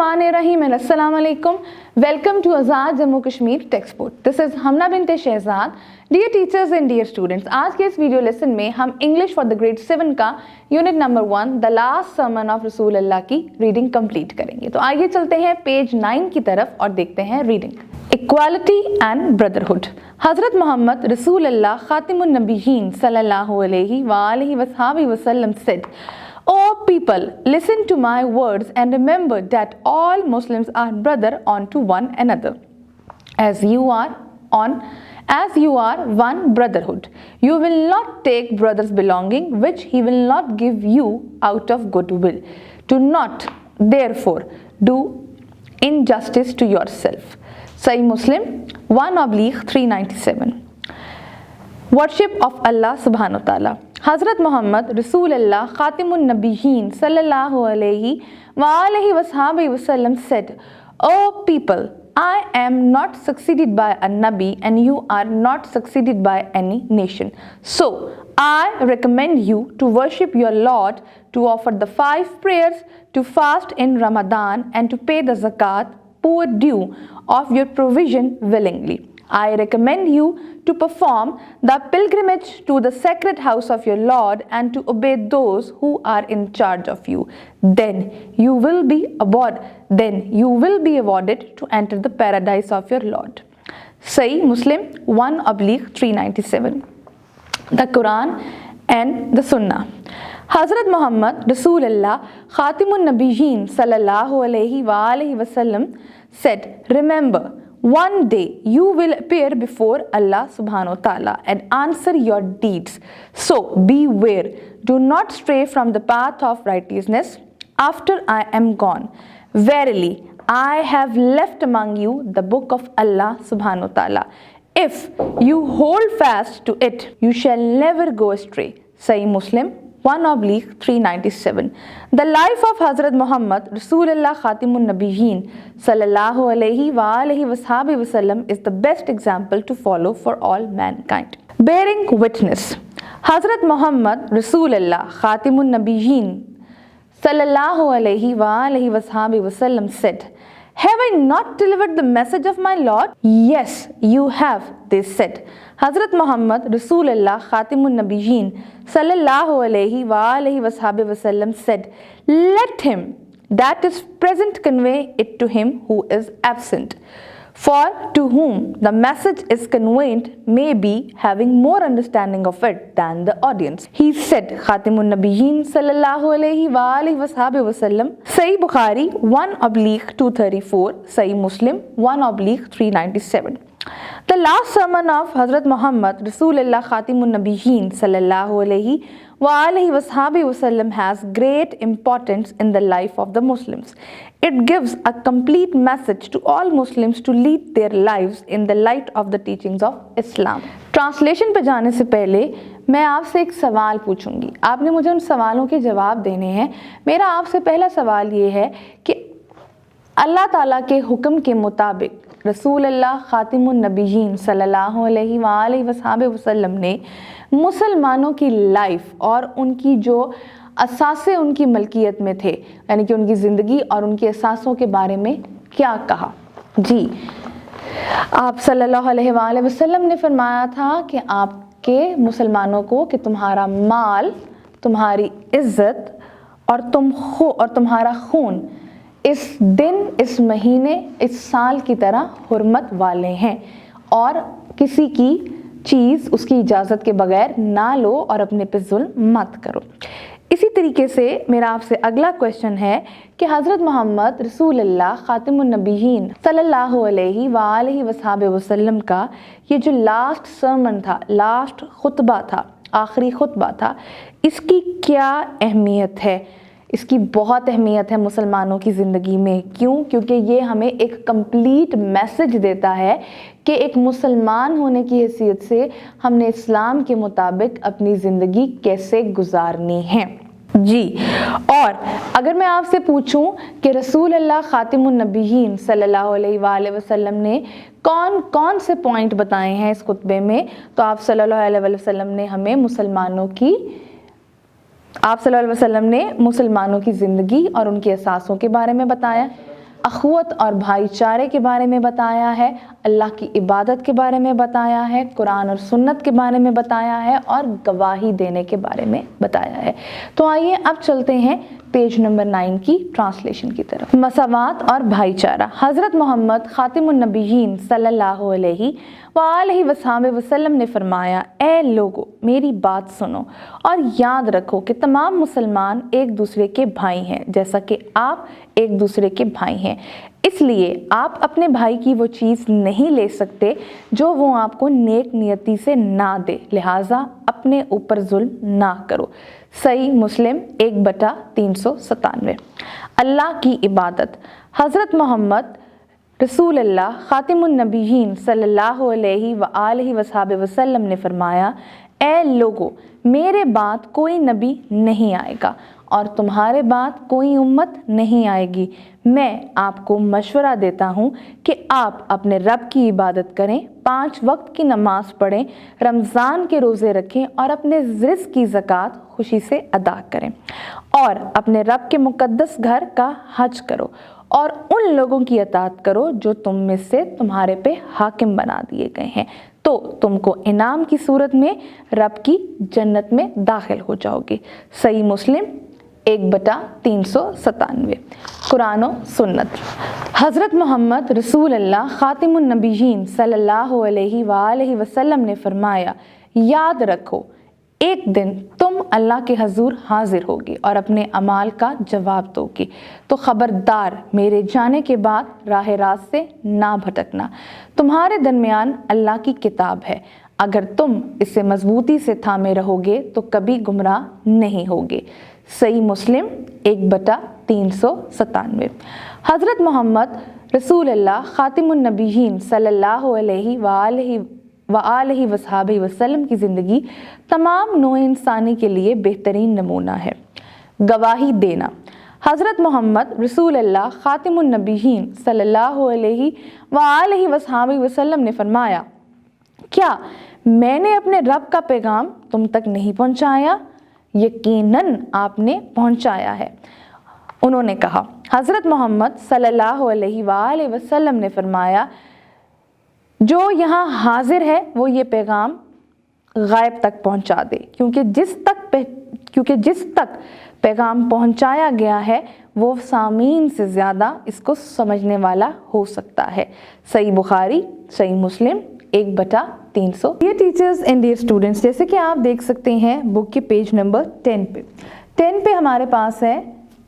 Bismillahirrahmanirrahim and Assalamu alaikum. Welcome to Azad Jammu Kashmir Textbook. This is Hamna bint Shehzad. Dear teachers and dear students, आज के इस video lesson में हम English for the grade 7 का unit number 1 the last sermon of रसूल अल्लाह की reading complete करेंगे। तो आइए चलते हैं पेज 9 की तरफ और देखते हैं रीडिंग। Equality and brotherhood. हजरत मोहम्मद रसूल अल्लाह खातिमुन नबीयीन सल्लल्लाहु अलैहि वसल्लम वसल्लम said, O people, listen to my words and remember that all Muslims are brother unto one another. As you are one brotherhood. You will not take brother's belonging which he will not give you out of goodwill. Do not, therefore, do injustice to yourself. Sahih Muslim 1/397. Worship of Allah subhanahu wa ta'ala. Hazrat Muhammad Rasul Allah Khatimun Nabiyyin sallallahu alaihi wasallam said, O people, I am not succeeded by a Nabi and you are not succeeded by any nation. So, I recommend you to worship your Lord, to offer the 5 prayers, to fast in Ramadan and to pay the zakat, poor due of your provision willingly. I recommend you to perform the pilgrimage to the sacred house of your Lord and to obey those who are in charge of you. Then you will be awarded to enter the paradise of your Lord. Sahih Muslim 1/397. The Quran and the Sunnah. Hazrat Muhammad Rasulullah Khatimun Nabiyyin sallallahu alaihi wasallam said, remember, one day you will appear before Allah subhanahu wa ta'ala and answer your deeds. So beware, do not stray from the path of righteousness after I am gone. Verily, I have left among you the book of Allah subhanahu wa ta'ala. If you hold fast to it, you shall never go astray. Sahih Muslim 1/397. The life of Hazrat Muhammad Rasulullah Khatimun Nabiyyin sallallahu alaihi wasallam is the best example to follow for all mankind. Bearing witness. Hazrat Muhammad Rasulullah Khatimun Nabiyyin sallallahu alaihi wasallam said, have I not delivered the message of my Lord? Yes, you have, they said. Hazrat Muhammad Rasulullah Khatimun Nabiyyin sallallahu alaihi wasallam said, let him that is present convey it to him who is absent. For to whom the message is conveyed may be having more understanding of it than the audience. He said, Khatimun Nabiyyin sallallahu alaihi wasallam. Sahih Bukhari 1/234, Sahih Muslim 1/397. The last sermon of Hazrat Muhammad Rasulullah Khatimun Nabiyyin sallallahu alaihi wasallam has great importance in the life of the Muslims. It gives a complete message to all Muslims to lead their lives in the light of the teachings of Islam. Translation पे जाने से पहले मैं आपसे एक सवाल पूछूंगी, आपने मुझे उन सवालों के जवाब देने हैं। मेरा आपसे पहला सवाल ये है कि अल्लाह ताला के हुक्म के मुताबिक रसूल अल्लाह खातिमुन नबीयीन सल्लल्लाहु अलैहि वसल्लम ने मुसलमानों की लाइफ और उनकी जो असासे उनकी मलकियत में थे, यानी कि उनकी ज़िंदगी और उनके असासों के बारे में क्या कहा? जी, आप सल्लल्लाहु अलैहि वसल्लम ने फरमाया था कि आपके मुसलमानों को कि तुम्हारा माल, तुम्हारी इज़्ज़त और तुम्हारा खून इस दिन, इस महीने, इस साल की तरह हुर्मत वाले हैं और किसी की चीज़ उसकी इजाज़त के बगैर ना लो और अपने पे जुल्म मत करो। इसी तरीके से मेरा आपसे अगला क्वेश्चन है कि हज़रत मोहम्मद रसूलुल्लाह खातिमुन नबीयीन सल्लल्लाहु अलैहि वसल्लम का ये जो लास्ट सर्मन था, लास्ट खुतबा था, आखिरी खुतबा था, इसकी क्या अहमियत है? इसकी बहुत अहमियत है मुसलमानों की ज़िंदगी में। क्यों? क्योंकि ये हमें एक कंप्लीट मैसेज देता है कि एक मुसलमान होने की हैसियत से हमने इस्लाम के मुताबिक अपनी ज़िंदगी कैसे गुजारनी है। जी, और अगर मैं आपसे पूछूं कि रसूल अल्लाह खातिमुन नबीयीन सल्लल्लाहु अलैहि वसल्लम ने कौन कौन से पॉइंट बताए हैं इस खुतबे में, तो आप सल्लल्लाहु अलैहि वसल्लम ने हमें मुसलमानों की ज़िंदगी और उनके असासों के बारे में बताया। अखुवत और भाईचारे के बारे में बताया है, अल्लाह की इबादत के बारे में बताया है, कुरान और सुन्नत के बारे में बताया है और गवाही देने के बारे में बताया है। तो आइए अब चलते हैं पेज नंबर 9 की ट्रांसलेशन की तरफ। मसावात और भाईचारा। हज़रत मोहम्मद खातिमुन नबीयीन सल्लल्लाहु अलैहि वसल्लम ने फरमाया, ए लोगो मेरी बात सुनो और याद रखो कि तमाम मुसलमान एक दूसरे के भाई हैं, जैसा कि आप एक दूसरे के भाई हैं। इसलिए आप अपने भाई की वो चीज़ नहीं ले सकते जो वो आपको नेक नियति से ना दे, लिहाजा अपने ऊपर जुल्म ना करो। सही मुस्लिम 1/397। अल्लाह की इबादत। हज़रत मोहम्मद रसूल अल्लाह खातिमुन नबीयीन सल्लल्लाहु अलैहि वसल्लम ने फरमाया, ए लोगो मेरे बाद कोई नबी नहीं आएगा और तुम्हारे बाद कोई उम्मत नहीं आएगी। मैं आपको मशवरा देता हूँ कि आप अपने रब की इबादत करें, 5 वक्त की नमाज पढ़ें, रमज़ान के रोज़े रखें और अपने रिज़्क़ की ज़कात खुशी से अदा करें और अपने रब के मुक़द्दस घर का हज करो और उन लोगों की अताअत करो जो तुम में से तुम्हारे पे हाकिम बना दिए गए हैं, तो तुमको इनाम की सूरत में रब की जन्नत में दाखिल हो जाओगे। सही मुस्लिम 1/397। कुरान और सुन्नत। हज़रत मोहम्मद रसूल अल्लाह खातिमुन नबीयीन सल्लल्लाहु अलैहि वसल्लम ने फरमाया, याद रखो एक दिन तुम अल्लाह के हजूर हाजिर होगी और अपने अमाल का जवाब दोगी, तो खबरदार मेरे जाने के बाद राह रास्त से ना भटकना। तुम्हारे दरमियान अल्लाह की किताब है, अगर तुम इसे मजबूती से थामे रहोगे तो कभी गुमराह नहीं होगे। सही मुस्लिम 1/397। हज़रत मोहम्मद रसूल अल्लाह खातिमुन नबीयीन सल्लल्लाहु अलैहि वसल्लम की ज़िंदगी तमाम नौ इंसानी के लिए बेहतरीन नमूना है। गवाही देना। हज़रत मोहम्मद रसूल अल्लाह खातिमुन नबीयीन सल्लल्लाहु अलैहि वसल्लम ने फरमाया, क्या मैंने अपने रब का पैगाम तुम तक नहीं पहुँचाया? यकीनन आपने पहुँचाया है। उन्होंने कहा, हज़रत मोहम्मद सल्लल्लाहु अलैहि वसल्लम ने फरमाया, जो यहाँ हाजिर है वो ये पैगाम गायब तक पहुँचा दे, क्योंकि जिस तक पैगाम पहुँचाया गया है वो सामीन से ज़्यादा इसको समझने वाला हो सकता है। Sahih Bukhari, Sahih Muslim 1/300। Dear teachers and dear students, जैसे कि आप देख सकते हैं बुक के पेज नंबर 10 पे हमारे पास है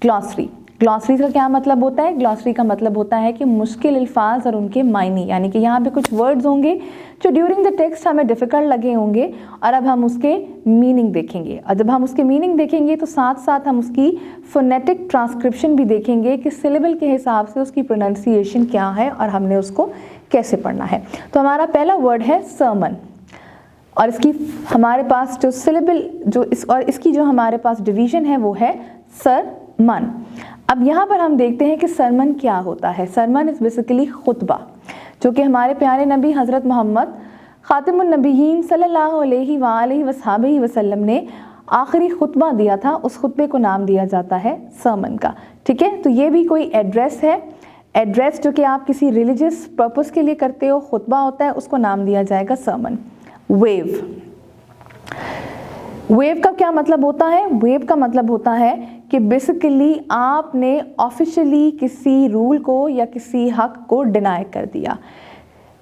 ग्लॉसरी। ग्लॉसरी का क्या मतलब होता है? ग्लॉसरी का मतलब होता है कि मुश्किल अल्फाज और उनके मायने, यानी कि यहाँ पे कुछ वर्ड्स होंगे जो ड्यूरिंग द टेक्स्ट हमें डिफ़िकल्ट लगे होंगे और अब हम उसके मीनिंग देखेंगे। और जब हम उसके मीनिंग देखेंगे तो साथ साथ हम उसकी फोनेटिक ट्रांसक्रिप्शन भी देखेंगे कि सिलेबल के हिसाब से उसकी प्रोनाउंसिएशन क्या है और हमने उसको कैसे पढ़ना है। तो हमारा पहला वर्ड है सरमन, और इसकी हमारे पास जो सिलेबल इसकी जो हमारे पास डिवीज़न है वो है सरमन। अब यहाँ पर हम देखते हैं कि सरमन क्या होता है। सरमन इज़ बेसिकली खुतबा, जो कि हमारे प्यारे नबी हज़रत मोहम्मद खातिमुन नबीयीन सल्लल्लाहु अलैहि वसल्लम ने आखिरी खुतबा दिया था, उस खुतबे को नाम दिया जाता है सरमन का। ठीक है, तो ये भी कोई एड्रेस है। एड्रेस जो कि आप किसी रिलीजियस पर्पस के लिए करते हो, खुतबा होता है, उसको नाम दिया जाएगा सरमन। वेव का क्या मतलब होता है? वेव का मतलब होता है कि बेसिकली आपने ऑफिशियली किसी रूल को या किसी हक को डिनाई कर दिया।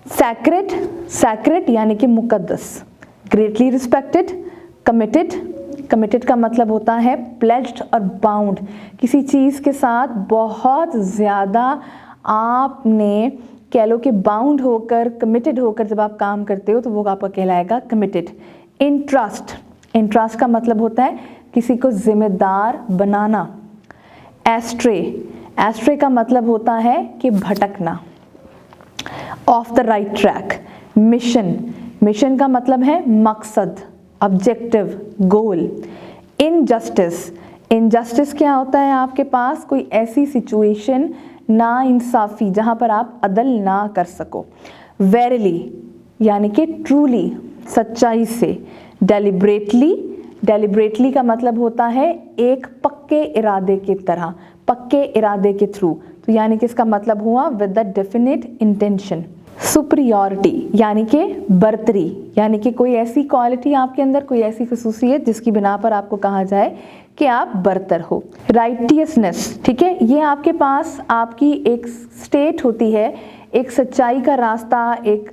सैक्रेड यानी कि मुकद्दस। Greatly respected. कमिटेड का मतलब होता है प्लेज्ड और बाउंड, किसी चीज़ के साथ बहुत ज़्यादा आपने कह लो कि बाउंड होकर, कमिटेड होकर जब आप काम करते हो तो वो आपका कहलाएगा कमिटेड। इंट्रस्ट का मतलब होता है किसी को जिम्मेदार बनाना। एस्ट्रे का मतलब होता है कि भटकना। Of the right track. Mission का मतलब है मकसद, ऑब्जेक्टिव, गोल। इनजस्टिस क्या होता है? आपके पास कोई ऐसी सिचुएशन, ना इंसाफ़ी, जहाँ पर आप अदल ना कर सको। वेरिली यानी कि ट्रूली, सच्चाई से। डेलिब्रेटली का मतलब होता है एक पक्के इरादे की तरह, पक्के इरादे के थ्रू। तो यानी कि इसका मतलब हुआ विद द डेफिनेट इंटेंशन। सुपरियॉरिटी यानी कि बर्तरी, यानी कि कोई ऐसी क्वालिटी आपके अंदर, कोई ऐसी खसूसियत जिसकी बिना पर आपको कहा जाए कि आप बरतर हो। राइटियसनेस, ठीक है, ये आपके पास आपकी एक स्टेट होती है, एक सच्चाई का रास्ता, एक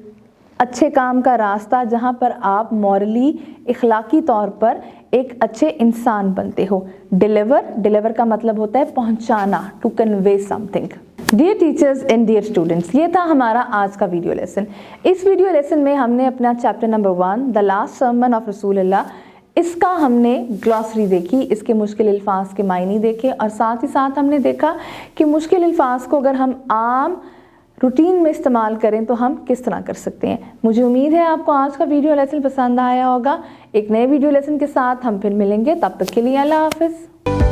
अच्छे काम का रास्ता, जहाँ पर आप मॉरली इखलाकी तौर पर एक अच्छे इंसान बनते हो। डिलीवर का मतलब होता है पहुँचाना, to convey something. Dear teachers and dear students, ये था हमारा आज का वीडियो लेसन। इस वीडियो लेसन में हमने अपना chapter number 1 the last sermon of रसूलुल्लाह, इसका हमने ग्लॉसरी देखी, इसके मुश्किल अल्फाज के मायने देखे, और साथ ही साथ हमने देखा कि मुश्किल अल्फाज को अगर हम आम रूटीन में इस्तेमाल करें तो हम किस तरह कर सकते हैं। मुझे उम्मीद है आपको आज का वीडियो लेसन पसंद आया होगा। एक नए वीडियो लेसन के साथ हम फिर मिलेंगे, तब तक के लिए अल्लाह हाफ़िज़।